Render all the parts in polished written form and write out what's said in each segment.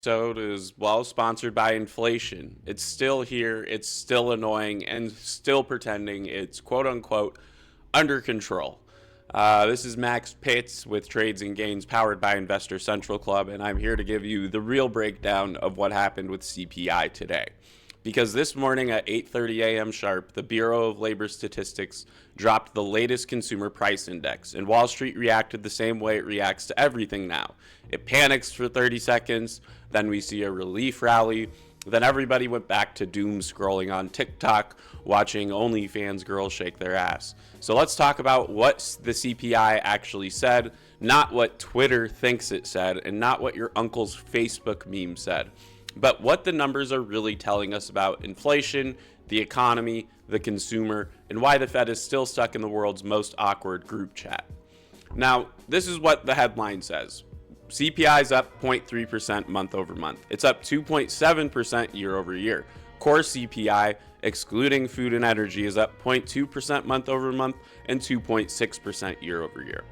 Episode is well sponsored by inflation. It's still here, it's still annoying, and still pretending it's quote unquote under control. This is Max Pitts with Trades and Gains powered by Investor Central Club, and I'm here to give you the real breakdown of what happened with CPI today. Because this morning at 8:30 a.m. sharp, the Bureau of Labor Statistics dropped the latest consumer price index, and Wall Street reacted the same way it reacts to everything now. It panics for 30 seconds, then we see a relief rally, then everybody went back to doom scrolling on TikTok, watching OnlyFans girls shake their ass. So let's talk about what the CPI actually said, not what Twitter thinks it said, and not what your uncle's Facebook meme said, but what the numbers are really telling us about inflation, the economy, the consumer, and why the Fed is still stuck in the world's most awkward group chat. Now, this is what the headline says. CPI is up 0.3% month over month. It's up 2.7% year over year. Core CPI, excluding food and energy, is up 0.2% month over month and 2.6% year over year.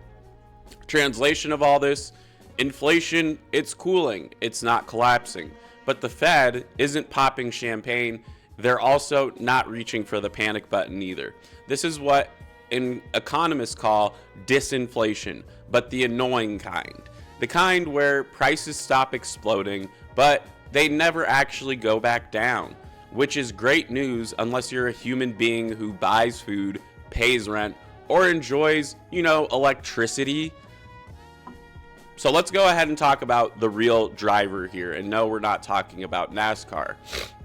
Translation of all this, inflation, it's cooling, it's not collapsing. But the Fed isn't popping champagne. They're also not reaching for the panic button either. This is what economists call disinflation, but the annoying kind. The kind where prices stop exploding, but they never actually go back down, which is great news unless you're a human being who buys food, pays rent, or enjoys, electricity. So let's go ahead and talk about the real driver here. And no, we're not talking about NASCAR.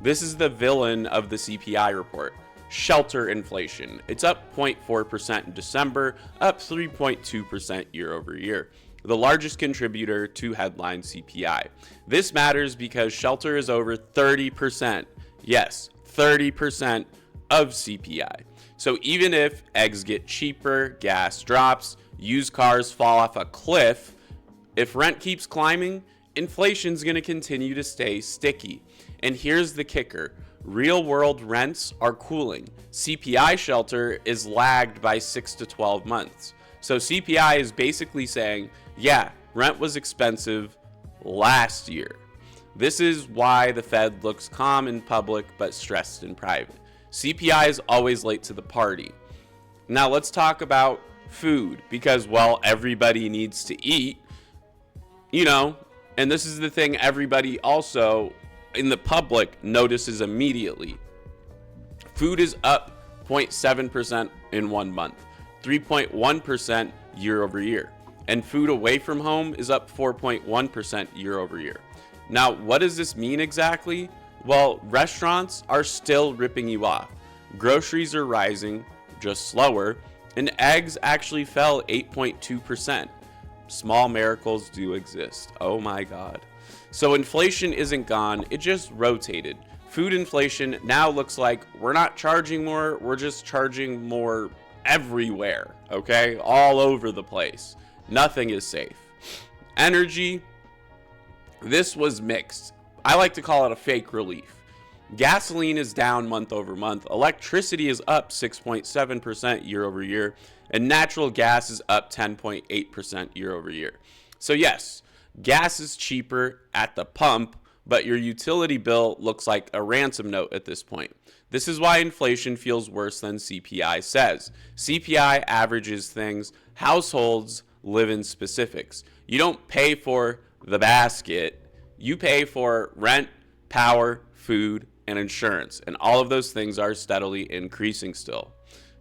This is the villain of the CPI report. Shelter inflation. It's up 0.4% in December, up 3.2% year over year. The largest contributor to headline CPI. This matters because shelter is over 30%. Yes, 30% of CPI. So even if eggs get cheaper, gas drops, used cars fall off a cliff, if rent keeps climbing, inflation's going to continue to stay sticky. And here's the kicker. Real world rents are cooling. CPI shelter is lagged by 6 to 12 months. So CPI is basically saying, yeah, rent was expensive last year. This is why the Fed looks calm in public but stressed in private. CPI is always late to the party. Now let's talk about food because, well, everybody needs to eat. And this is the thing everybody also in the public notices immediately. Food is up 0.7% in 1 month, 3.1% year over year. And food away from home is up 4.1% year over year. Now, what does this mean exactly? Well, restaurants are still ripping you off. Groceries are rising, just slower, and eggs actually fell 8.2%. Small miracles do exist. Oh my God. So inflation isn't gone, it just rotated. Food inflation now looks like we're not charging more, we're just charging more everywhere, okay? All over the place. Nothing is safe. Energy, this was mixed. I like to call it a fake relief. Gasoline is down month over month. Electricity is up 6.7% year over year. And natural gas is up 10.8% year over year. So yes, gas is cheaper at the pump, but your utility bill looks like a ransom note at this point. This is why inflation feels worse than CPI says. CPI averages things. Households live in specifics. You don't pay for the basket. You pay for rent, power, food, and insurance. And all of those things are steadily increasing still.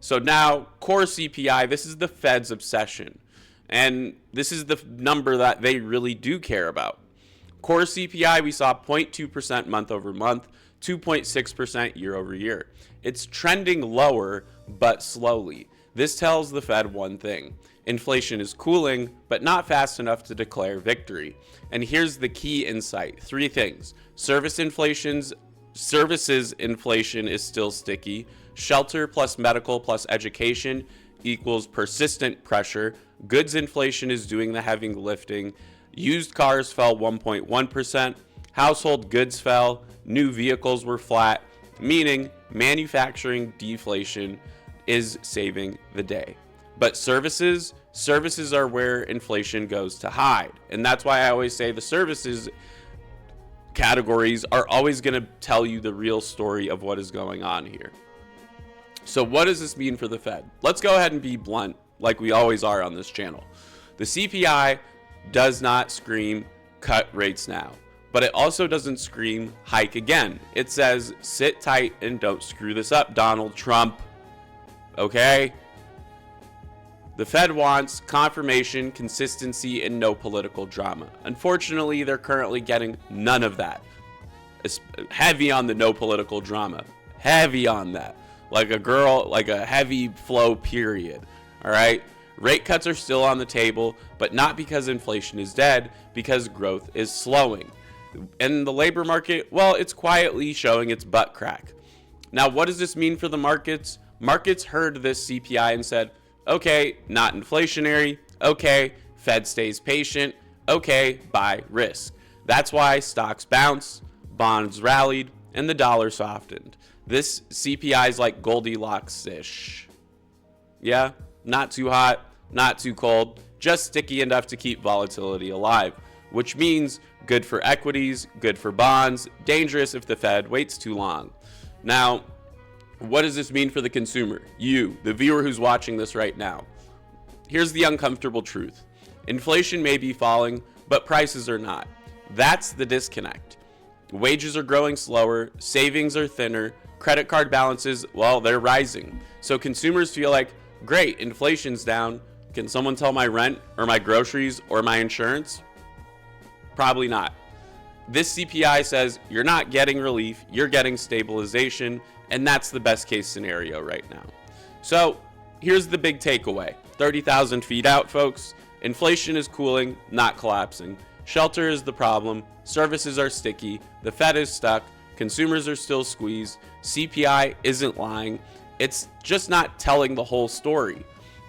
So now, core CPI, this is the Fed's obsession. And this is the number that they really do care about. Core CPI, we saw 0.2% month over month, 2.6% year over year. It's trending lower, but slowly. This tells the Fed one thing. Inflation is cooling, but not fast enough to declare victory. And here's the key insight. 3 things. Services inflation is still sticky. Shelter plus medical plus education equals persistent pressure. Goods inflation is doing the heavy lifting. Used cars fell 1.1%. Household goods fell. New vehicles were flat, meaning manufacturing deflation is saving the day. But services are where inflation goes to hide. And that's why I always say the services categories are always going to tell you the real story of what is going on here. So what does this mean for the Fed? Let's go ahead and be blunt, like we always are on this channel. The CPI does not scream cut rates now, but it also doesn't scream hike again. It says sit tight and don't screw this up, Donald Trump. Okay? The Fed wants confirmation, consistency, and no political drama. Unfortunately, they're currently getting none of that. It's heavy on the no political drama. Heavy on that. Like a heavy flow period. All right? Rate cuts are still on the table, but not because inflation is dead, because growth is slowing. And the labor market, well, it's quietly showing its butt crack. Now, what does this mean for the markets? Markets heard this CPI and said, okay, not inflationary. Okay, Fed stays patient. Okay, buy risk. That's why stocks bounced, bonds rallied, and the dollar softened. This CPI is like Goldilocks-ish. Yeah, not too hot, not too cold, just sticky enough to keep volatility alive, which means good for equities, good for bonds, dangerous if the Fed waits too long. Now, what does this mean for the consumer? You, the viewer who's watching this right now. Here's the uncomfortable truth. Inflation may be falling, but prices are not. That's the disconnect. Wages are growing slower, savings are thinner, credit card balances, well, they're rising. So consumers feel like, great, inflation's down. Can someone tell my rent or my groceries or my insurance? Probably not. This CPI says you're not getting relief, you're getting stabilization, and that's the best case scenario right now. So here's the big takeaway. 30,000 feet out, folks. Inflation is cooling, not collapsing. Shelter is the problem. Services are sticky. The Fed is stuck. Consumers are still squeezed. CPI isn't lying. It's just not telling the whole story,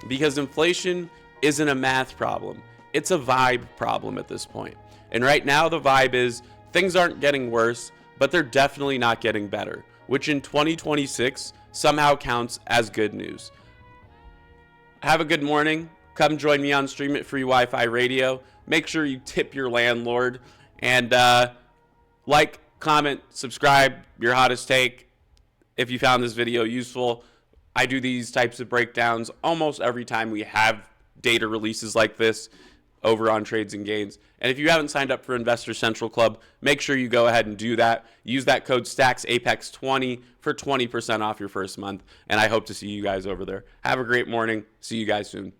because inflation isn't a math problem. It's a vibe problem at this point. And right now the vibe is things aren't getting worse, but they're definitely not getting better, which in 2026 somehow counts as good news. Have a good morning. Come join me on Stream It Free Wi-Fi Radio. Make sure you tip your landlord, and like, comment, subscribe, your hottest take. If you found this video useful, I do these types of breakdowns almost every time we have data releases like this over on Trades and Gains. And if you haven't signed up for Investor Central Club, make sure you go ahead and do that. Use that code STACKSAPEX20 for 20% off your first month. And I hope to see you guys over there. Have a great morning. See you guys soon.